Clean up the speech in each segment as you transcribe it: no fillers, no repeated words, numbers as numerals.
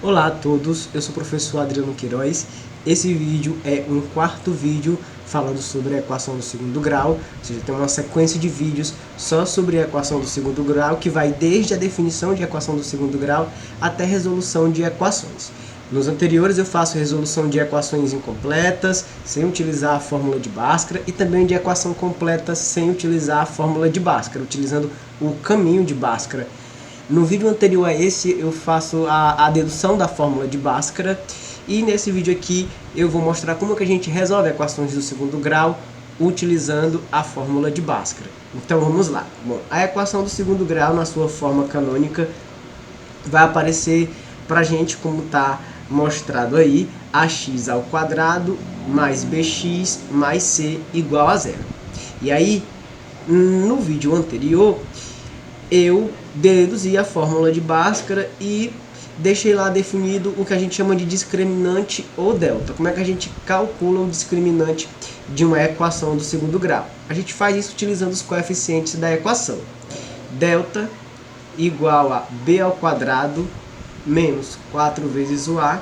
Olá a todos, eu sou o professor Adriano Queiroz. Esse vídeo é um quarto vídeo falando sobre a equação do segundo grau, ou seja, tem uma sequência de vídeos só sobre a equação do segundo grau, que vai desde a definição de equação do segundo grau até resolução de equações. Nos anteriores eu faço resolução de equações incompletas, sem utilizar a fórmula de Bhaskara, e também de equação completa sem utilizar a fórmula de Bhaskara, utilizando o caminho de Bhaskara. No vídeo anterior a esse eu faço a dedução da fórmula de Bhaskara, e nesse vídeo aqui eu vou mostrar como que a gente resolve equações do segundo grau utilizando a fórmula de Bhaskara. Então vamos lá. Bom, a equação do segundo grau na sua forma canônica vai aparecer para a gente como está mostrado aí: ax ao quadrado mais bx mais c igual a zero. E aí, no vídeo anterior, eu deduzi a fórmula de Bhaskara e deixei lá definido o que a gente chama de discriminante ou delta. Como é que a gente calcula o discriminante de uma equação do segundo grau? A gente faz isso utilizando os coeficientes da equação. Delta igual a b ao quadrado menos 4 vezes o a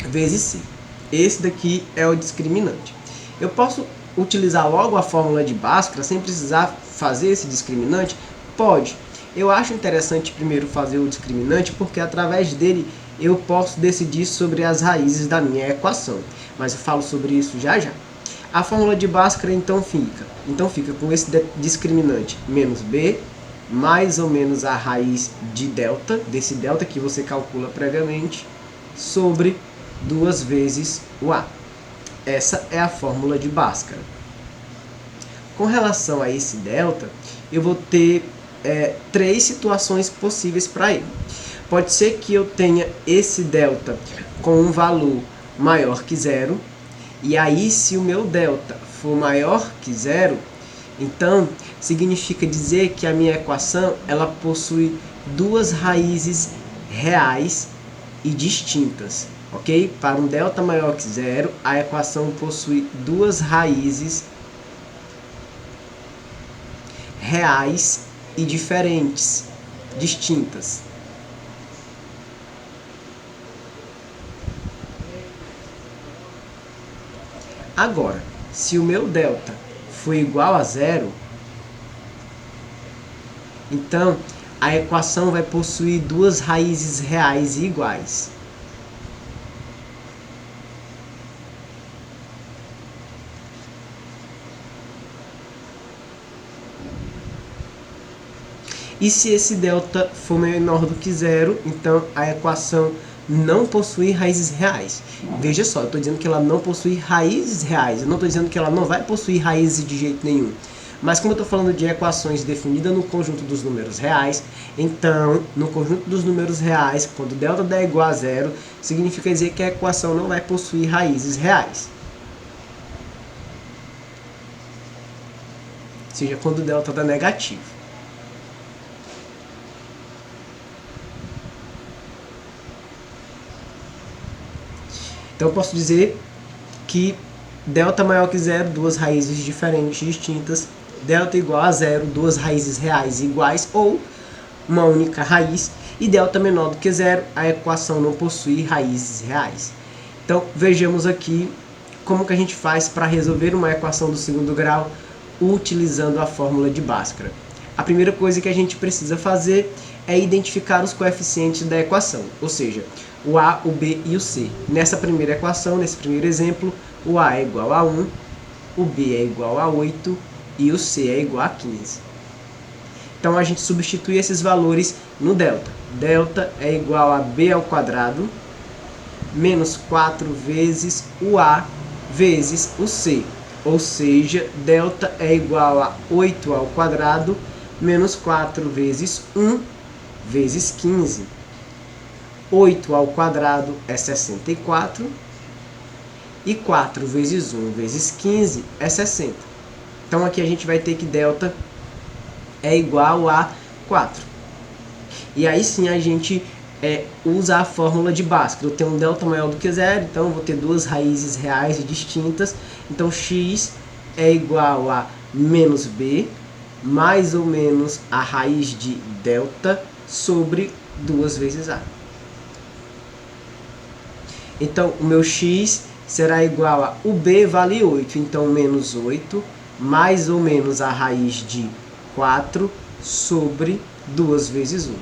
vezes c. Esse daqui é o discriminante. Eu posso utilizar logo a fórmula de Bhaskara sem precisar fazer esse discriminante? Pode. Eu acho interessante primeiro fazer o discriminante porque através dele eu posso decidir sobre as raízes da minha equação. Mas eu falo sobre isso já já. A fórmula de Bhaskara então fica com esse discriminante menos b mais ou menos a raiz de delta, desse delta que você calcula previamente, sobre 2 vezes o a. Essa é a fórmula de Bhaskara. Com relação a esse delta, eu vou ter três situações possíveis para ele. Pode ser que eu tenha esse delta com um valor maior que zero, e aí se o meu delta for maior que zero, então significa dizer que a minha equação ela possui duas raízes reais e distintas, ok? Para um delta maior que zero, a equação possui duas raízes reais e diferentes, distintas. Agora, se o meu delta for igual a zero, então a equação vai possuir duas raízes reais e iguais. E se esse delta for menor do que zero, então a equação não possui raízes reais. Veja só, eu estou dizendo que ela não possui raízes reais, eu não estou dizendo que ela não vai possuir raízes de jeito nenhum. Mas como eu estou falando de equações definidas no conjunto dos números reais, então, no conjunto dos números reais, quando delta der igual a zero, significa dizer que a equação não vai possuir raízes reais. Ou seja, quando delta dá negativo. Então eu posso dizer que delta maior que zero, duas raízes diferentes, distintas. Delta igual a zero, duas raízes reais iguais ou uma única raiz. E delta menor do que zero, a equação não possui raízes reais. Então vejamos aqui como que a gente faz para resolver uma equação do segundo grau utilizando a fórmula de Bhaskara. A primeira coisa que a gente precisa fazer é identificar os coeficientes da equação, ou seja, o a, o b e o c. Nessa primeira equação, nesse primeiro exemplo, o a é igual a 1, o b é igual a 8 e o c é igual a 15. Então a gente substitui esses valores no delta. Delta é igual a b ao quadrado menos 4 vezes o a vezes o c. Ou seja, delta é igual a 8 ao quadrado menos 4 vezes 1 vezes 15. 8 ao quadrado é 64 e 4 vezes 1 vezes 15 é 60. Então aqui a gente vai ter que delta é igual a 4. E aí sim a gente usa a fórmula de Bhaskara. Eu tenho um delta maior do que zero, então eu vou ter duas raízes reais e distintas. Então x é igual a menos b mais ou menos a raiz de delta sobre 2 vezes a. Então, o meu x será igual a... O b vale 8, então menos 8, mais ou menos a raiz de 4 sobre 2 vezes 1.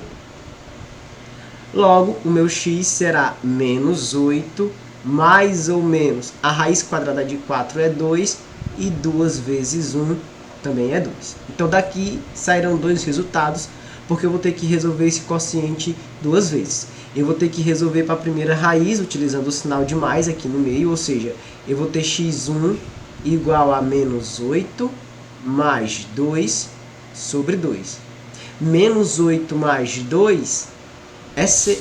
Logo, o meu x será menos 8, mais ou menos a raiz quadrada de 4 é 2, e 2 vezes 1 também é 2. Então, daqui sairão dois resultados, porque eu vou ter que resolver esse quociente duas vezes. Eu vou ter que resolver para a primeira raiz, utilizando o sinal de mais aqui no meio, ou seja, eu vou ter x1 igual a menos 8 mais 2 sobre 2. Menos 8 mais 2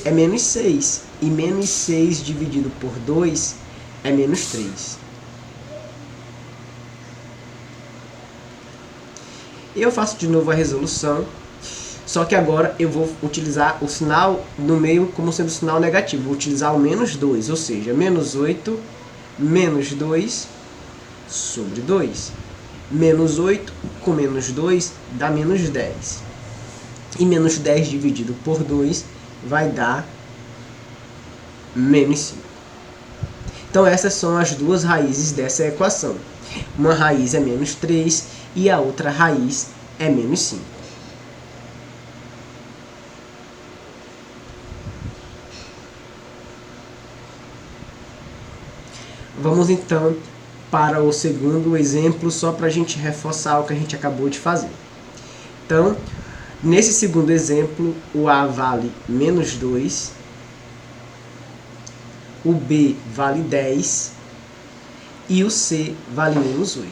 é menos 6. E menos 6 dividido por 2 é menos 3. Eu faço de novo a resolução, só que agora eu vou utilizar o sinal no meio como sendo sinal negativo. Vou utilizar o menos 2, ou seja, menos 8 menos 2 sobre 2. Menos 8 com menos 2 dá menos 10. E menos 10 dividido por 2 vai dar menos 5. Então, essas são as duas raízes dessa equação. Uma raiz é menos 3 e a outra raiz é menos 5. Vamos então para o segundo exemplo, só para a gente reforçar o que a gente acabou de fazer. Então, nesse segundo exemplo, o A vale menos 2, o B vale 10 e o C vale menos 8.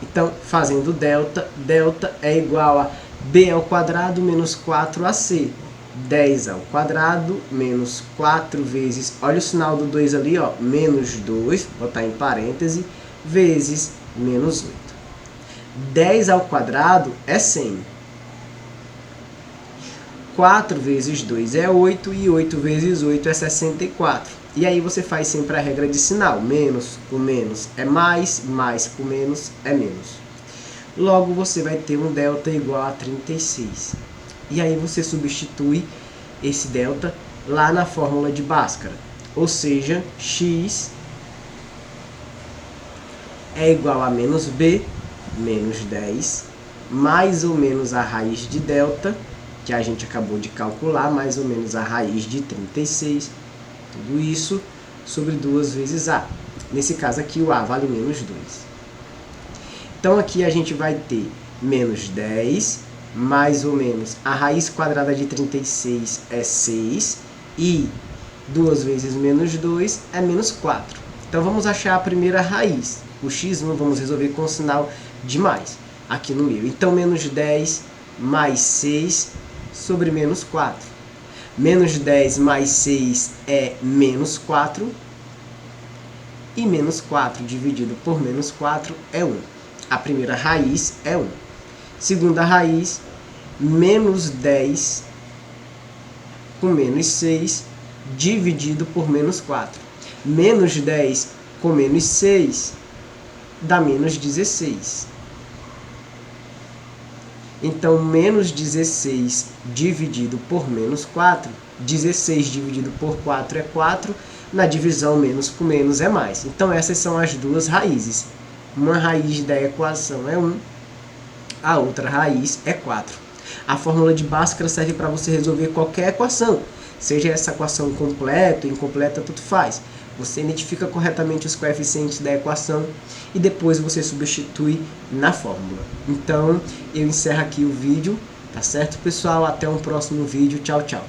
Então, fazendo delta, delta é igual a B ao quadrado menos 4AC. 10 ao quadrado menos 4 vezes, olha o sinal do 2 ali, ó, menos 2, vou botar em parêntese, vezes menos 8. 10 ao quadrado é 100. 4 vezes 2 é 8 e 8 vezes 8 é 64. E aí você faz sempre a regra de sinal. Menos com menos é mais, mais com menos é menos. Logo, você vai ter um delta igual a 36. E aí você substitui esse delta lá na fórmula de Bhaskara. Ou seja, x é igual a menos b, menos 10, mais ou menos a raiz de delta, que a gente acabou de calcular, mais ou menos a raiz de 36. Tudo isso sobre 2 vezes a. Nesse caso aqui, o a vale menos 2. Então, aqui a gente vai ter menos 10, mais ou menos a raiz quadrada de 36 é 6, e 2 vezes menos 2 é menos 4. Então, vamos achar a primeira raiz. O x1 vamos resolver com o sinal de mais, aqui no meio. Então, menos 10 mais 6 sobre menos 4. Menos 10 mais 6 é menos 4. E menos 4 dividido por menos 4 é 1. A primeira raiz é 1. Segunda raiz, menos 10 com menos 6 dividido por menos 4. Menos 10 com menos 6 dá menos 16. Então, menos 16 dividido por menos 4, 16 dividido por 4 é 4, na divisão menos com menos é mais. Então, essas são as duas raízes. Uma raiz da equação é 1, a outra raiz é 4. A fórmula de Bhaskara serve para você resolver qualquer equação, seja essa equação completa, incompleta, tudo faz. Você identifica corretamente os coeficientes da equação e depois você substitui na fórmula. Então, eu encerro aqui o vídeo, tá certo, pessoal? Até um próximo vídeo. Tchau, tchau.